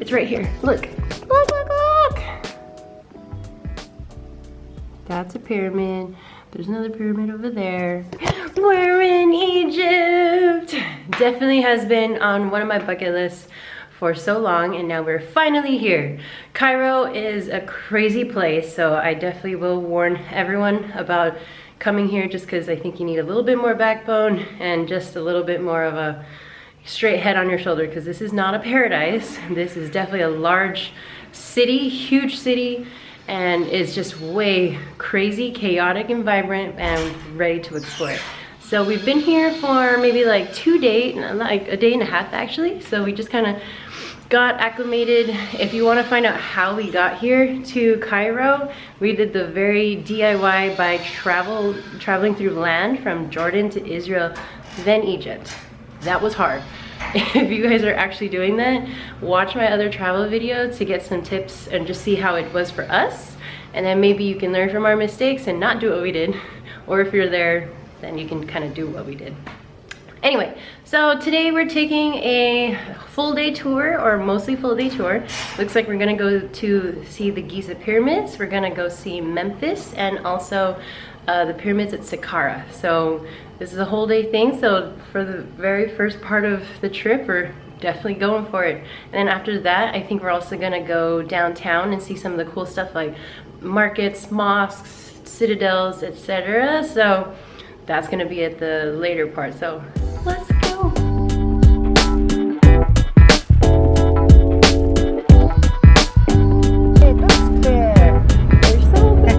It's right here. Look. Look, look, look. That's a pyramid. There's another pyramid over there. We're in Egypt. Definitely has been on one of my bucket lists for so long, and now we're finally here. Cairo is a crazy place, so I definitely will warn everyone about coming here just because I think you need a little bit more backbone and just a little bit more of a straight head on your shoulder, because this is not a paradise. This is definitely a large city, huge city, and it's just way crazy, chaotic, and vibrant, and ready to explore. So we've been here for maybe like 2 days, like a day and a half actually. So we just kind of got acclimated. If you want to find out how we got here to Cairo, we did the very DIY by traveling through land from Jordan to Israel, then Egypt. That was hard. If you guys are actually doing that, watch my other travel video to get some tips and just see how it was for us. And then maybe you can learn from our mistakes and not do what we did. Or if you're there, then you can kind of do what we did. Anyway, so today we're taking a full day tour, or mostly full day tour. Looks like we're gonna go to see the Giza pyramids. We're gonna go see Memphis and also the pyramids at Saqqara. So this is a whole day thing. So for the very first part of the trip, we're definitely going for it. And then after that, I think we're also gonna go downtown and see some of the cool stuff like markets, mosques, citadels, etc. So that's gonna be at the later part. So let's go. It looks clear. They're so bad.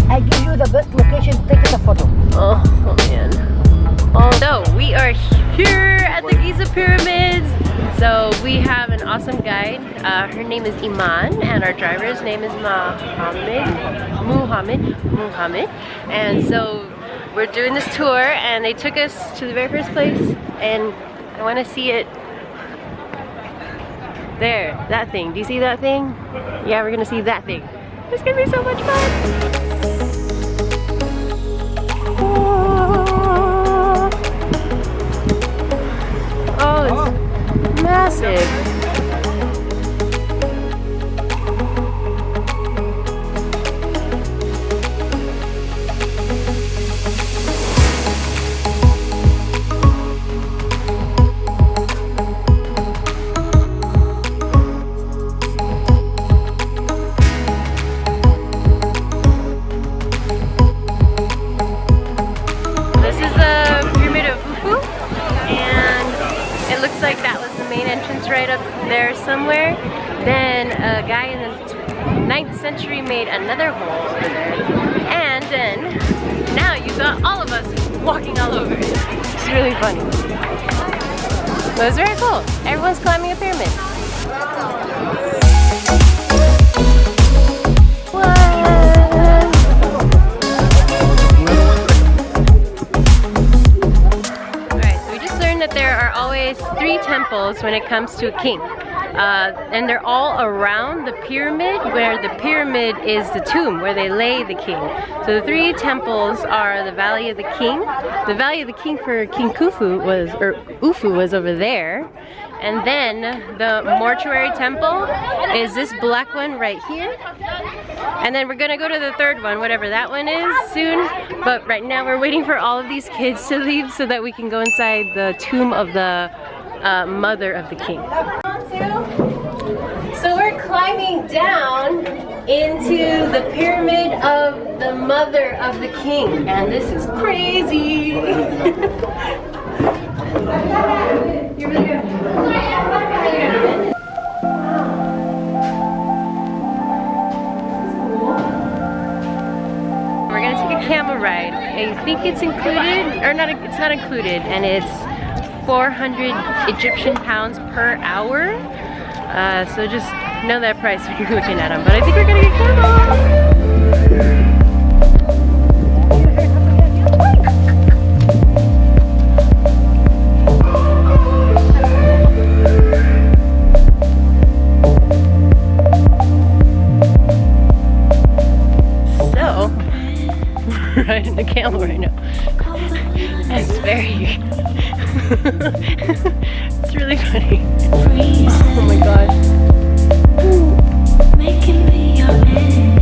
I give you the best location to take a photo. Oh man. So we are here at the Giza pyramids. So we have an awesome guide. Her name is Iman, and our driver's name is Muhammad. And so we're doing this tour, and they took us to the very first place, and I want to see it. There, that thing. Do you see that thing? Yeah, we're gonna see that thing. It's gonna be so much fun. Oh, it's massive. Like that was the main entrance right up there somewhere. Then a guy in the 9th century made another hole over there. And then now you got all of us walking all over it. It's really funny. But it was very cool. Everyone's climbing a pyramid. There are always 3 temples when it comes to a king, and they're all around the pyramid, where the pyramid is the tomb where they lay the king. So the 3 temples are the Valley of the King. The Valley of the King for King Khufu was, or Ufu was over there, and then the mortuary temple is this black one right here. And then we're gonna go to the 3rd one, whatever that one is, soon. But right now we're waiting for all of these kids to leave so that we can go inside the tomb of the mother of the king. So we're climbing down into the pyramid of the mother of the king, and this is crazy. You're really good. We're gonna take a camel ride. I think it's included, or not, it's not included, and it's 400 Egyptian pounds per hour. So just know that price when you're looking at them. But I think we're gonna get camels. Riding the camel right now. It's very it's really funny. Oh my gosh. Making me your enemy.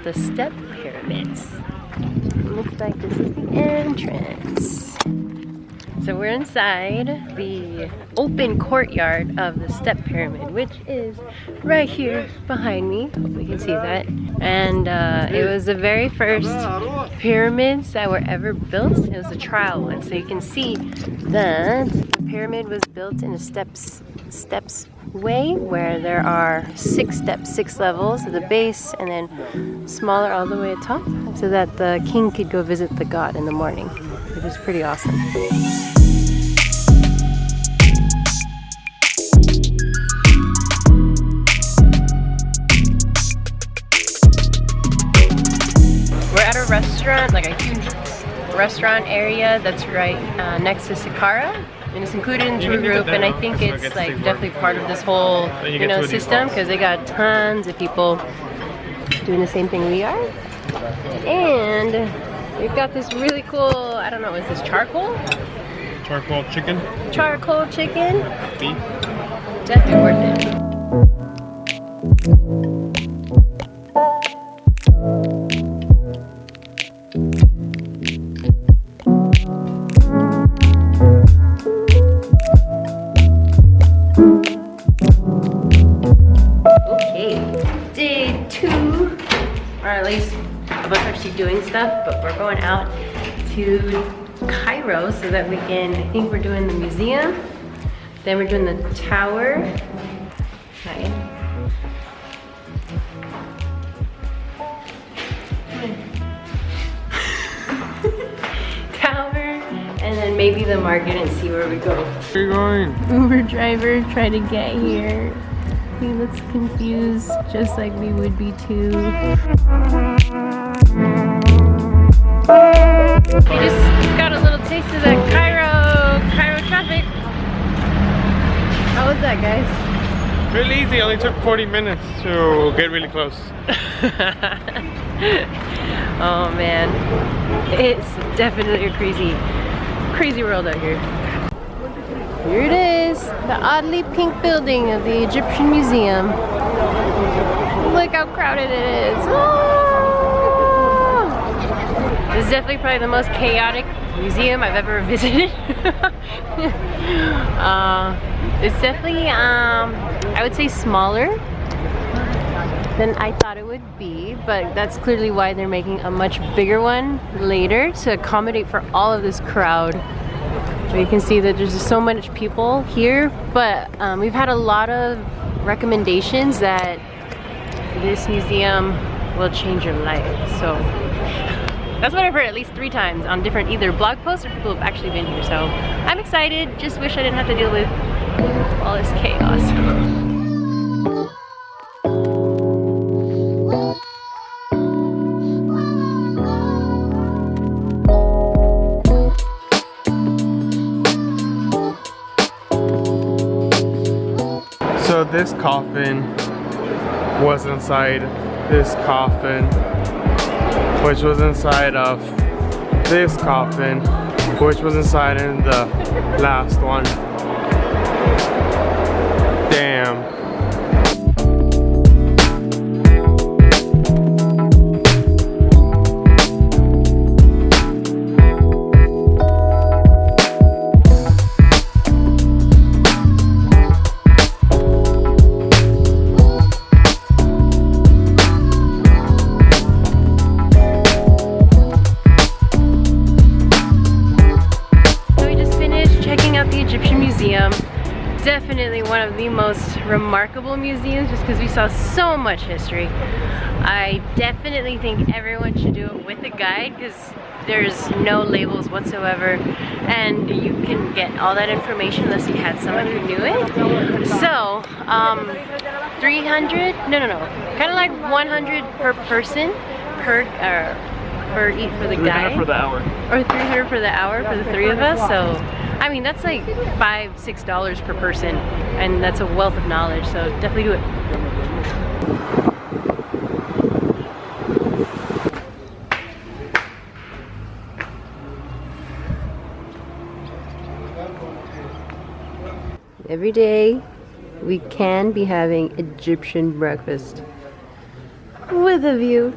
The step pyramids. Looks like this is the entrance. So we're inside the open courtyard of the step pyramid, which is right here behind me. Hope you can see that. And it was the very first pyramids that were ever built. It was a trial one. So you can see that the pyramid was built in a steps way, where there are 6 steps, 6 levels at the base, and then smaller all the way at top, so that the king could go visit the god in the morning, which is pretty awesome. We're at a restaurant, like a huge restaurant area that's right next to Saqqara. And it's included in the tour group, and I think it's like definitely part of this whole, you know, system, because they got tons of people doing the same thing we are. And we've got this really cool, I don't know, is this charcoal? Charcoal chicken. Charcoal chicken. Beef. Definitely worth it. Doing stuff, but we're going out to Cairo so that we can, I think we're doing the museum, then we're doing the tower. Right. Tower, and then maybe the market and see where we go. Where are you going? Uber driver trying to get here. He looks confused, just like we would be too. You just got a little taste of that Cairo traffic. How was that, guys? Really easy, only took 40 minutes to get really close. Oh man, it's definitely a crazy world out here. Here it is, the oddly pink building of the Egyptian Museum. Look how crowded it is. Oh! This is definitely probably the most chaotic museum I've ever visited. It's definitely, I would say, smaller than I thought it would be, but that's clearly why they're making a much bigger one later to accommodate for all of this crowd. So you can see that there's just so much people here, but we've had a lot of recommendations that this museum will change your life. So that's what I've heard at least 3 times on different either blog posts or people who have actually been here. So I'm excited, just wish I didn't have to deal with all this chaos. So this coffin was inside this coffin, which was inside of this coffin, which was inside in the last one. Damn. Definitely definitely one of the most remarkable museums just because we saw so much history. I definitely think everyone should do it with a guide because there's no labels whatsoever and you can get all that information unless you had someone who knew it. So 300, no, kind of like 100 per person for the guide. 300 for the hour. Or 300 for the hour for the three of us. So I mean that's like $5-6 per person, and that's a wealth of knowledge, so definitely do it. Every day we can be having Egyptian breakfast with a view.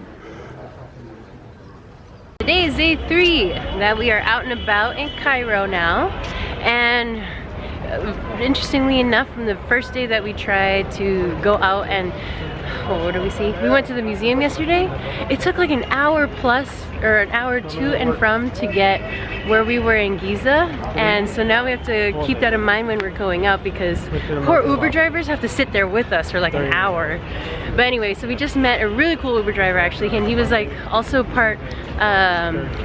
Today is day 3 that we are out and about in Cairo now, and interestingly enough, from the first day that we tried to go out and what do we see? We went to the museum yesterday. It took like an hour plus, or an hour to and from, to get where we were in Giza, and so now we have to keep that in mind when we're going out because poor Uber drivers have to sit there with us for like an hour. But anyway, so we just met a really cool Uber driver actually, and he was like also part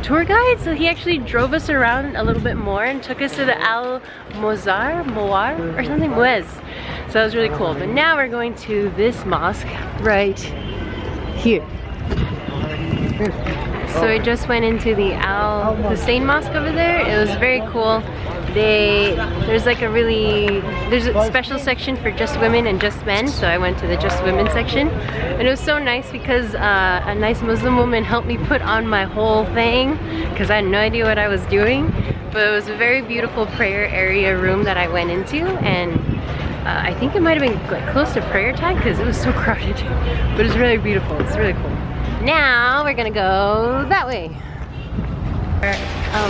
tour guide, so he actually drove us around a little bit more and took us to the Al-Azhar or something, Muez. So that was really cool. But now we're going to this mosque right here. So we just went into the Al-Hussein Mosque over there. It was very cool. There's a special section for just women and just men, so I went to the just women section, and it was so nice because a nice Muslim woman helped me put on my whole thing because I had no idea what I was doing. But it was a very beautiful prayer area room that I went into, and I think it might have been like close to prayer time because it was so crowded, but it's really beautiful. It's really cool. Now we're gonna go that way.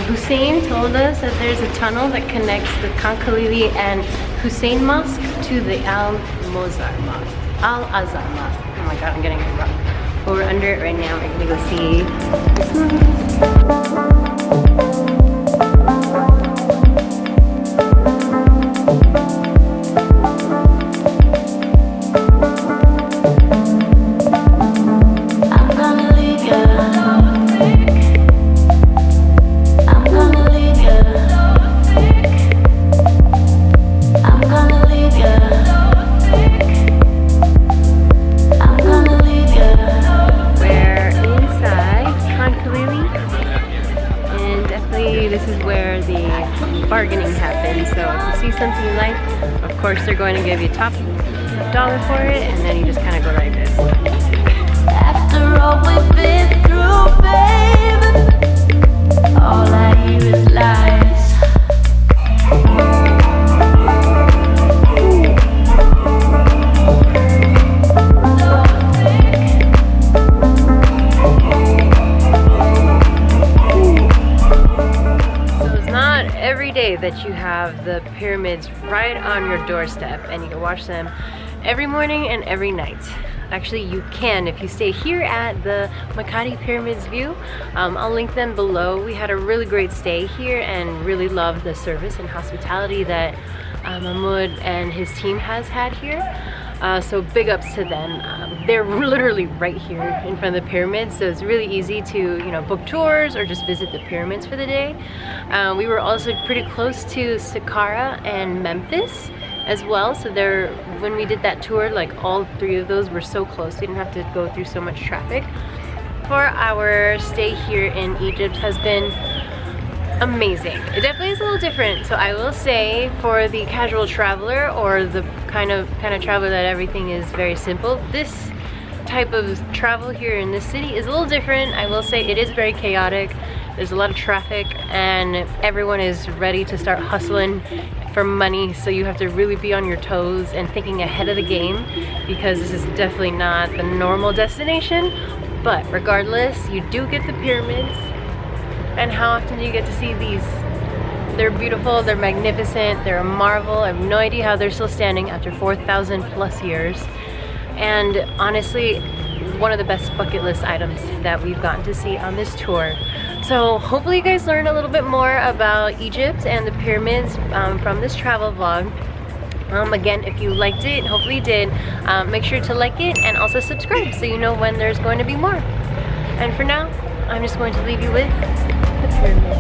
Hussein told us that there's a tunnel that connects the el-Khalili and Hussein Mosque to the Al-Azhar Mosque. Al-Azhar Mosque. Oh my god, I'm getting it wrong. But we're under it right now. We're gonna go see this mosque. Bargaining happens. So if you see something you like, of course they're going to give you top dollar for it, and then you just kind of go like this. After all we've been through, baby, all I hear is lies. That you have the pyramids right on your doorstep, and you can watch them every morning and every night. Actually, you can if you stay here at the Makati Pyramids view. I'll link them below. We had a really great stay here and really loved the service and hospitality that Mahmoud and his team has had here. So big ups to them. They're literally right here in front of the pyramids, so it's really easy to, you know, book tours or just visit the pyramids for the day. We were also pretty close to Saqqara and Memphis as well, so when we did that tour, like all 3 of those were so close, we didn't have to go through so much traffic. For our stay here in Egypt has been amazing. It definitely is a little different. So I will say, for the casual traveler or the kind of traveler that everything is very simple, this type of travel here in this city is a little different. I will say it is very chaotic. There's a lot of traffic and everyone is ready to start hustling for money, so you have to really be on your toes and thinking ahead of the game because this is definitely not the normal destination. But regardless, you do get the pyramids. And how often do you get to see these? They're beautiful, they're magnificent, they're a marvel. I have no idea how they're still standing after 4,000 plus years. And honestly, one of the best bucket list items that we've gotten to see on this tour. So hopefully you guys learned a little bit more about Egypt and the pyramids from this travel vlog. Again, if you liked it, hopefully you did, make sure to like it and also subscribe so you know when there's going to be more. And for now, I'm just going to leave you with the pyramid.